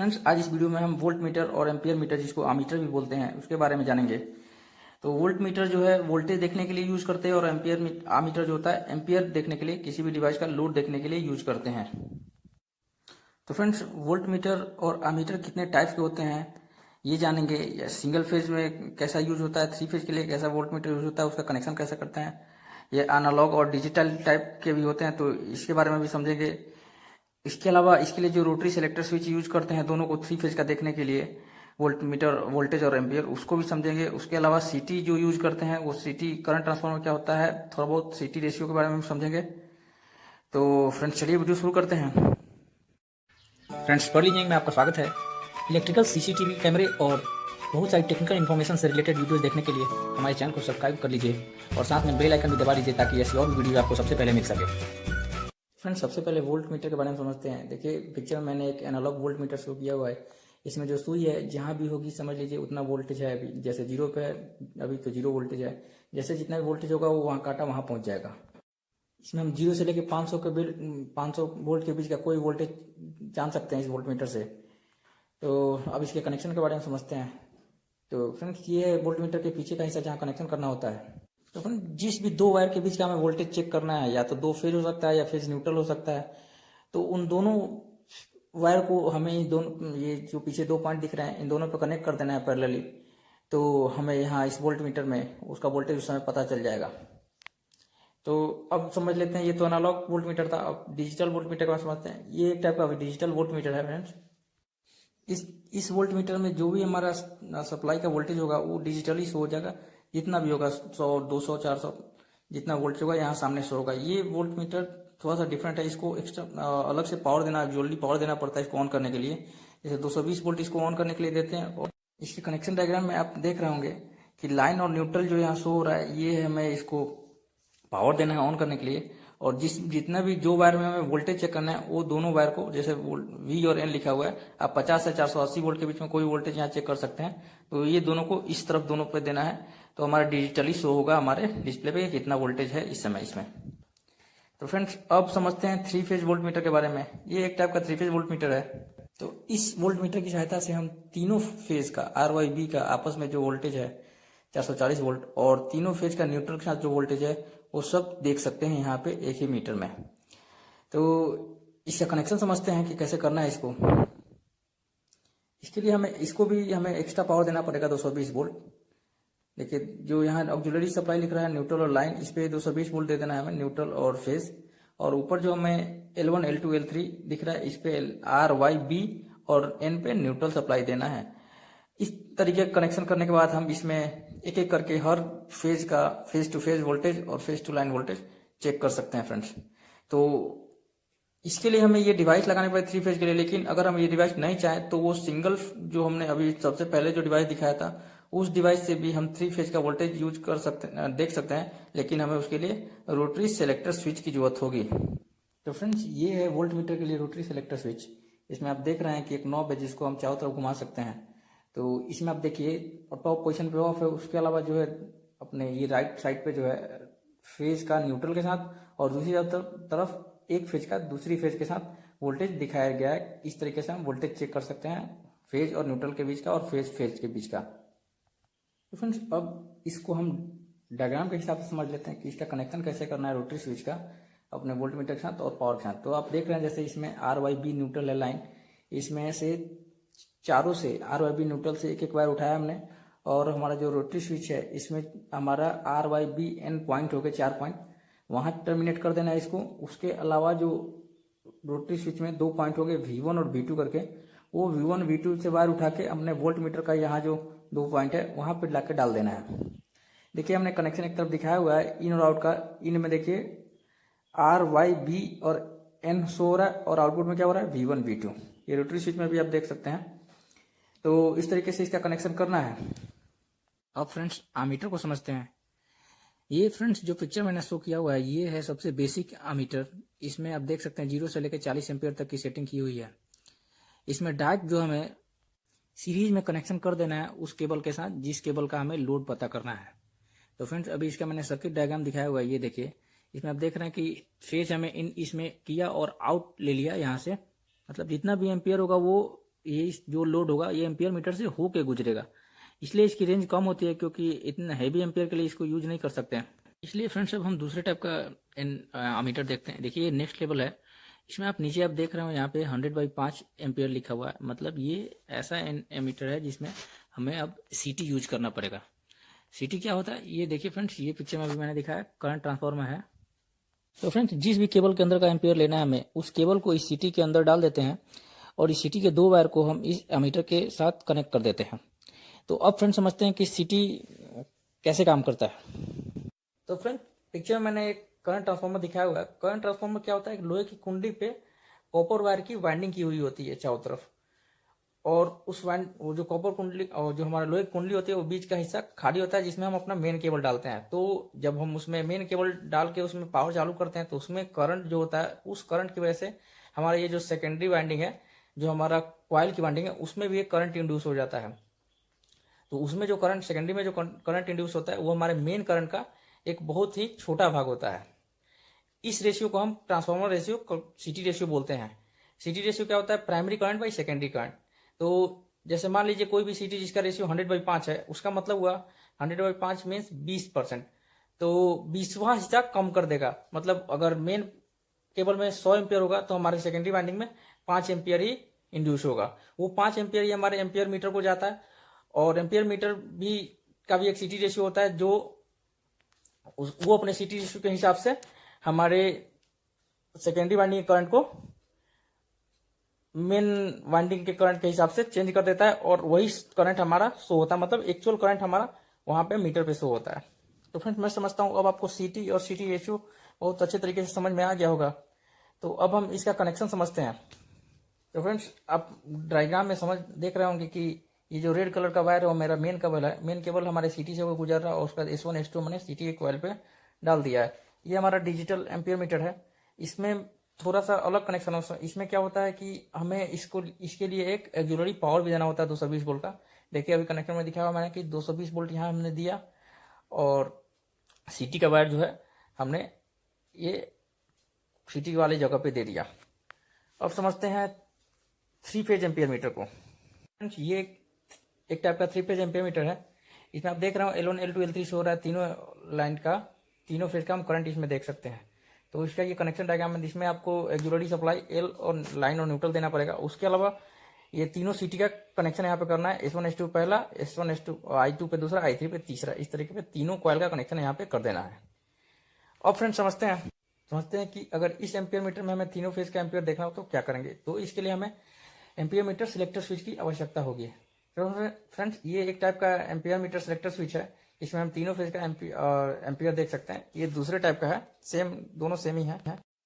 Friends, आज इस video में हम वोल्ट मीटर और एम्पियर मीटर, जिसको आमीटर भी बोलते हैं, उसके बारे में जानेंगे। तो वोल्ट मीटर जो है वोल्टेज देखने के लिए यूज करते हैं और आमीटर जो होता है एम्पियर देखने के लिए, किसी भी डिवाइस का लोड देखने के लिए यूज करते हैं। तो फ्रेंड्स, वोल्ट मीटर और आमीटर कितने टाइप्स के होते हैं ये जानेंगे। या सिंगल फेज में कैसा यूज होता है, थ्री फेज के लिए कैसा वोल्ट मीटर यूज होता है, उसका कनेक्शन कैसे करते हैं। ये एनालॉग और डिजिटल टाइप के भी होते हैं, तो इसके बारे में भी समझेंगे। इसके अलावा इसके लिए जो रोटरी सेलेक्टर स्विच यूज करते हैं दोनों को थ्री फेज का देखने के लिए, वोल्ट मीटर वोल्टेज और एम्पियर, उसको भी समझेंगे। उसके अलावा सीटी जो यूज करते हैं, वो सीटी करंट ट्रांसफार्मर क्या होता है, थोड़ा बहुत सीटी रेशियो के बारे में भी समझेंगे। तो फ्रेंड्स, चलिए वीडियो शुरू करते हैं। फ्रेंड्स, पर्ल इंजीनियरिंग में आपका स्वागत है। इलेक्ट्रिकल, सीसीटीवी कैमरे और बहुत सारी टेक्निकल इन्फॉर्मेशन से रिलेटेड वीडियोस देखने के लिए हमारे चैनल को सब्सक्राइब कर लीजिए और साथ में बेल आइकन भी दबा लीजिए ताकि ऐसी और भी वीडियो आपको सबसे पहले मिल सके। फ्रेंड्स, सबसे पहले वोल्ट मीटर के बारे में समझते हैं। देखिए, पिक्चर में मैंने एक एनालॉग वोल्ट मीटर शो किया हुआ है। इसमें जो सुई है जहाँ भी होगी समझ लीजिए उतना वोल्टेज है। अभी जैसे जीरो पे है, अभी तो जीरो वोल्टेज है। जैसे जितना भी वोल्टेज होगा वो वहाँ काटा वहाँ पहुँच जाएगा। इसमें हम जीरो से लेके 500 के बिल 500 वोल्ट के बीच का कोई वोल्टेज जान सकते हैं इस वोल्ट मीटर से। तो अब इसके कनेक्शन के बारे में समझते हैं। तो फ्रेंड्स, ये है वोल्ट मीटर के पीछे का हिस्सा जहाँ कनेक्शन करना होता है। तो फ्रेंड्स, जिस भी दो वायर के बीच का हमें वोल्टेज चेक करना है, या तो दो फेज हो सकता है या फेज न्यूट्रल हो सकता है, तो उन दोनों वायर को हमें ये जो पीछे दो पॉइंट दिख रहे हैं, इन दोनों पर कनेक्ट कर देना है पैरेलली। तो हमें यहाँ इस वोल्ट मीटर में उसका वोल्टेज उस समय पता चल जाएगा। तो अब समझ लेते हैं, ये तो एनालॉग वोल्ट मीटर था। अब डिजिटल वोल्ट मीटर का समझते हैं। ये एक टाइप का डिजिटल वोल्ट मीटर है फ्रेंड्स। इस वोल्ट मीटर में जो भी हमारा सप्लाई का वोल्टेज होगा वो डिजिटली शो हो जाएगा। जितना भी होगा 100, 200, 400 जितना वोल्टेज होगा यहाँ सामने शो होगा। ये वोल्ट मीटर थोड़ा सा डिफरेंट है। इसको एक्स्ट्रा अलग से पावर देना, विजुअली पावर देना पड़ता है इसको ऑन करने के लिए। जैसे 220 वोल्ट इसको ऑन करने के लिए देते हैं। और इसके कनेक्शन डायग्राम में आप देख रहे होंगे कि लाइन और न्यूट्रल जो यहाँ शो हो रहा है, ये हमें इसको पावर देना है ऑन करने के लिए। और जितना भी जो वायर में हमें वोल्टेज चेक करना है वो दोनों वायर को, जैसे वी और एन लिखा हुआ है, आप 50 से 480 वोल्ट के बीच में कोई वोल्टेज यहाँ चेक कर सकते हैं। तो ये दोनों को इस तरफ दोनों पे देना है। तो हमारा डिजिटली शो होगा हमारे डिस्प्ले पे कितना वोल्टेज है इस समय इसमें। तो फ्रेंड्स, अब समझते हैं थ्री फेज वोल्ट मीटर के बारे में। ये एक टाइप का थ्री फेज वोल्ट मीटर है। तो इस वोल्ट मीटर की सहायता से हम तीनों फेज का RYB का आपस में जो वोल्टेज है 440 वोल्ट, और तीनों फेज का न्यूट्रल के साथ जो वोल्टेज है वो सब देख सकते हैं यहाँ पे एक ही मीटर में। तो इसका कनेक्शन समझते हैं कि कैसे करना है इसको। इसके लिए हमें एक्स्ट्रा पावर देना पड़ेगा 220 वोल्ट। देखिए, जो यहाँ ऑक्सिलरी सप्लाई लिख रहा है न्यूट्रल और लाइन, इस पे 220 वोल्ट दे देना है हमें, न्यूट्रल और फेज। और ऊपर जो हमें L1, L2, L3 दिख रहा है, इस पे RYB और N पे न्यूट्रल सप्लाई देना है। इस तरीके का कनेक्शन करने के बाद हम इसमें एक एक करके हर फेज का फेज टू फेज वोल्टेज और phase to line voltage check कर सकते हैं फ्रेंड्स। तो इसके लिए हमें ये डिवाइस लगाने पड़े थ्री फेज के लिए। लेकिन अगर हम ये डिवाइस नहीं चाहें तो वो सिंगल, जो हमने अभी सबसे पहले जो डिवाइस दिखाया था, उस डिवाइस से भी हम थ्री फेज का वोल्टेज यूज कर सकते हैं, देख सकते हैं। लेकिन हमें उसके लिए रोटरी सेलेक्टर स्विच की जरूरत होगी। तो फ्रेंड्स, ये है वोल्ट मीटर के लिए रोटरी सेलेक्टर स्विच। इसमें आप देख रहे हैं कि एक नॉब है जिसको हम चारों तरफ घुमा सकते हैं। तो इसमें आप देखिए टॉप पोजीशन पे ऑफ है। उसके अलावा जो है अपने ये राइट साइड पे जो है फेज का न्यूट्रल के साथ, और दूसरी तरफ एक फेज का दूसरी फेज के साथ वोल्टेज दिखाया गया है। इस तरीके से हम वोल्टेज चेक कर सकते हैं फेज और न्यूट्रल के बीच का और फेज के बीच का। तो फ्रेंड्स, अब इसको हम डायग्राम के हिसाब से समझ लेते हैं कि इसका कनेक्शन कैसे करना है रोटरी स्विच का अपने वोल्ट मीटर के साथ और पावर के साथ। तो आप देख रहे हैं जैसे इसमें RYB न्यूट्रल है लाइन, इसमें से चारों से RYB न्यूट्रल से एक एक वायर उठाया हमने। और हमारा जो रोटरी स्विच है इसमें हमारा RYB N पॉइंट हो गए 4 पॉइंट, वहां टर्मिनेट कर देना है इसको। उसके अलावा जो रोटरी स्विच में 2 पॉइंट हो गए V1 और V2 करके, वो V1 V2 से वायर उठा के हमने वोल्ट मीटर का यहाँ जो 2 पॉइंट है वहां पे लाके डाल देना है। देखिए, हमने कनेक्शन एक तरफ दिखाया हुआ है इन और आउट का। इन में देखिए RYB और N शो हो रहा है और आउटपुट में क्या हो रहा है V1 V2। ये रोटरी स्विच में भी आप देख सकते हैं। तो इस तरीके से इसका कनेक्शन करना है। अब फ्रेंड्स, आमीटर को समझते हैं। ये फ्रेंड्स, जो पिक्चर मैंने शो किया हुआ है ये है सबसे बेसिक आमीटर। इसमें आप देख सकते हैं 0 से लेकर 40 एम्पियर तक की सेटिंग की हुई है। इसमें डायरेक्ट जो हमें सीरीज में कनेक्शन कर देना है उस केबल के साथ जिस केबल का हमें लोड पता करना है। तो फ्रेंड्स, अभी इसका मैंने सर्किट डायग्राम दिखाया हुआ है। ये देखिए, इसमें आप देख रहे हैं कि फेज हमें इसमें किया और आउट ले लिया यहाँ से। मतलब जितना भी एम्पियर होगा वो ये जो लोड होगा ये एम्पियर मीटर से होके गुजरेगा, इसलिए इसकी रेंज कम होती है, क्योंकि इतना हैवी एम्पियर के लिए इसको यूज नहीं कर सकते हैं। इसलिए फ्रेंड्स अब हम दूसरे टाइप का अमीटर देखते हैं। देखिए ये नेक्स्ट लेवल है। इसमें आप नीचे आप देख रहे हो यहाँ पे 100/5 एम्पियर लिखा हुआ है, मतलब ये ऐसा एमीटर है जिसमें हमें अब सीटी यूज करना पड़ेगा। सीटी क्या होता है ये देखिए फ्रेंड्स, ये पिक्चर में अभी मैंने दिखाया, करंट ट्रांसफार्मर है। तो फ्रेंड्स जिस भी केबल के अंदर का एम्पियर लेना है हमें, उस केबल को इस सीटी के अंदर डाल देते हैं और इस सीटी के 2 वायर को हम इस एमीटर के साथ कनेक्ट कर देते हैं। तो अब फ्रेंड्स समझते हैं कि सीटी कैसे काम करता है। तो फ्रेंड पिक्चर में मैंने एक करंट ट्रांसफार्मर दिखाया हुआ है। करंट ट्रांसफार्मर क्या होता है, एक लोहे की कुंडली पे कॉपर वायर की वाइंडिंग की हुई होती है चारों तरफ, और उस वो जो कॉपर कुंडली और जो हमारा लोहे की कुंडली होती है वो बीच का हिस्सा खाली होता है, जिसमें हम अपना मेन केबल डालते हैं। तो जब हम उसमें मेन केबल डाल के उसमें पावर चालू करते हैं तो उसमें करंट जो होता है, उस करंट की वजह से हमारा ये जो सेकेंडरी वाइंडिंग है, जो हमारा कॉइल की वाइंडिंग है, उसमें भी एक करंट इंड्यूस हो जाता है। तो उसमें जो करंट सेकेंडरी में जो करंट इंड्यूस होता है वो हमारे मेन करंट का एक बहुत ही छोटा भाग होता है। इस रेशियो को हम ट्रांसफार्मर रेशियो, सीटी रेशियो बोलते हैं। सीटी रेशियो क्या होता है, primary current by secondary current. तो जैसे मान लीजिए कोई भी सीटी जिसका रेशियो 100/5 है, उसका मतलब हुआ 100/5 मीन्स 20%। तो 20वां हिस्सा कम कर देगा, मतलब अगर मेन केबल में 100 एम्पियर होगा तो हमारे सेकेंडरी वाइंडिंग में 5 एम्पियर ही इंड्यूस होगा। वो 5 एम्पियर ही हमारे एम्पियर मीटर को जाता है, और एम्पियर मीटर भी का भी एक सीटी रेशियो होता है, जो वो अपने सीटी रेशियो के हिसाब से हमारे सेकेंडरी वाइंडिंग करंट को मेन वाइंडिंग के करंट के हिसाब से चेंज कर देता है, और वही करंट हमारा शो होता है, मतलब एक्चुअल करंट हमारा वहां पे मीटर पे शो होता है। तो फ्रेंड्स मैं समझता हूँ अब आपको सीटी और सीटी रेशियो बहुत अच्छे तरीके से समझ में आ गया होगा। तो अब हम इसका कनेक्शन समझते हैं। तो फ्रेंड्स आप डायग्राम में समझ देख रहे होंगे कि ये जो रेड कलर का वायर है वो मेरा मेन केबल है। मेन केबल हमारे सीटी से वो गुजर रहा है, और उसका S1 S2 मैंने सीटी के कॉइल पे डाल दिया है। ये हमारा डिजिटल एम्पियर मीटर है। इसमें थोड़ा सा अलग कनेक्शन है। इसमें क्या होता है कि हमें इसके लिए एक ऑक्सिलरी पावर भी देना होता है 220 वोल्ट का। देखिए अभी कनेक्शन में दिखा हुआ मैंने कि 220 वोल्ट यहाँ हमने दिया, और सीटी का वायर जो है हमने ये सीटी वाली जगह पे दे दिया। अब समझते हैं 3 फेज एम्पियर मीटर को। ये एक टाइप का 3 फेज एम्पियर मीटर है। इसमें आप देख रहे हो L1 L2 L3 शो हो रहा है, तीनों लाइन का, तीनों फेज का हम करंट इसमें देख सकते हैं। तो इसका ये कनेक्शन डायग्राम है, जिसमें आपको ऑक्सिलरी सप्लाई L और लाइन और न्यूट्रल देना पड़ेगा। उसके अलावा ये तीनों सीटी का कनेक्शन यहाँ पे करना है। S1 S2 पहला, S1 S2 I2 पे दूसरा, I3 पे तीसरा, इस तरीके पे तीनों कॉइल का कनेक्शन यहाँ पे कर देना है। अब फ्रेंड समझते हैं कि अगर इस एम्पियर मीटर में हमें तीनों फेज का एम्पियर देखना हो तो क्या करेंगे। तो इसके लिए हमें एम्पियर मीटर सिलेक्टर स्विच की आवश्यकता होगी। तो फ्रेंड्स ये एक टाइप का एम्पियर मीटर सिलेक्टर स्विच है। इसमें हम तीनों फेज का एम्पियर देख सकते हैं। ये दूसरे टाइप का है, सेम, दोनों सेम ही है।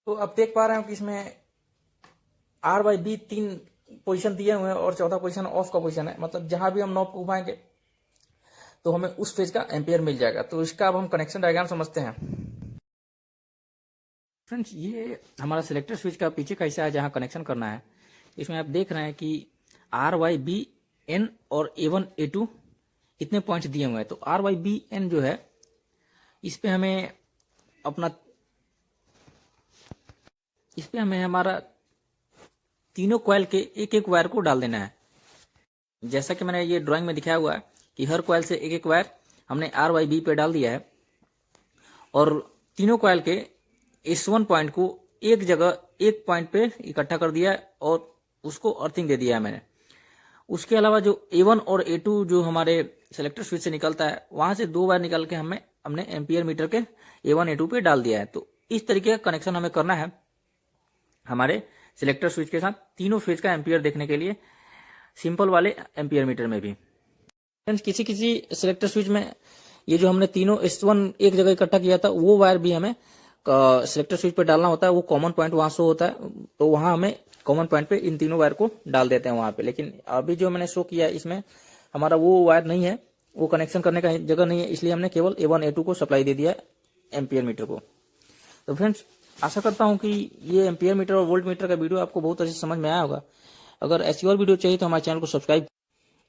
तो अब देख पा रहे हो कि इसमें R/B 3 पोजीशन दिए हुए हैं और चौथा पोजीशन ऑफ का पोजीशन है, मतलब जहां भी हम नॉब को घुमाएंगे तो हमें उस फेज का एम्पियर मिल जाएगा। तो इसका अब हम कनेक्शन डायग्राम समझते हैं। फ्रेंड्स ये हमारा सिलेक्टर स्विच का पीछे का हिस्सा है जहां कनेक्शन करना है। इसमें आप देख रहे हैं कि R/B N और A1 A2 इतने पॉइंट्स दिए हुए हैं। तो R/B N जो है इस पे हमें हमारा तीनों कॉइल के एक एक वायर को डाल देना है। जैसा कि मैंने ये ड्राइंग में दिखाया हुआ है कि हर कॉइल से एक एक वायर हमने R/B पे डाल दिया है, और तीनों कॉइल के S1 पॉइंट को एक जगह एक पॉइंट पे इकट्ठा कर दिया है और उसको अर्थिंग दे दिया है मैंने। उसके अलावा जो A1 और A2 जो हमारे सेलेक्टर स्विच से निकलता है, वहां से 2 वायर निकल के हमने एम्पियर मीटर के A1 A2 पे डाल दिया है। तो इस तरीके का कनेक्शन हमें करना है हमारे सिलेक्टर स्विच के साथ तीनों फेज का एम्पियर देखने के लिए, सिंपल वाले एम्पियर मीटर में भी। फ्रेंड्स किसी सिलेक्टर स्विच में ये जो हमने तीनों S1 एक जगह इकट्ठा किया था वो वायर भी हमें सिलेक्टर स्विच पे डालना होता है। वो कॉमन पॉइंट वहां शो होता है, तो वहां हमें कॉमन पॉइंट पे इन तीनों वायर को डाल देते हैं वहां पे। लेकिन अभी जो मैंने शो किया इसमें हमारा वो वायर नहीं है, वो कनेक्शन करने का जगह नहीं है, इसलिए हमने केवल A1 A2 को सप्लाई दे दिया एम्पियर मीटर को। तो फ्रेंड्स आशा करता हूं कि ये एम्पियर मीटर और वोल्ट मीटर का वीडियो आपको बहुत अच्छे से समझ में आया होगा। अगर ऐसी और वीडियो चाहिए तो हमारे चैनल को सब्सक्राइब,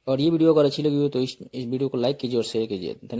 और ये वीडियो अगर अच्छी लगी हो तो इस वीडियो को लाइक कीजिए और शेयर कीजिए। धन्यवाद।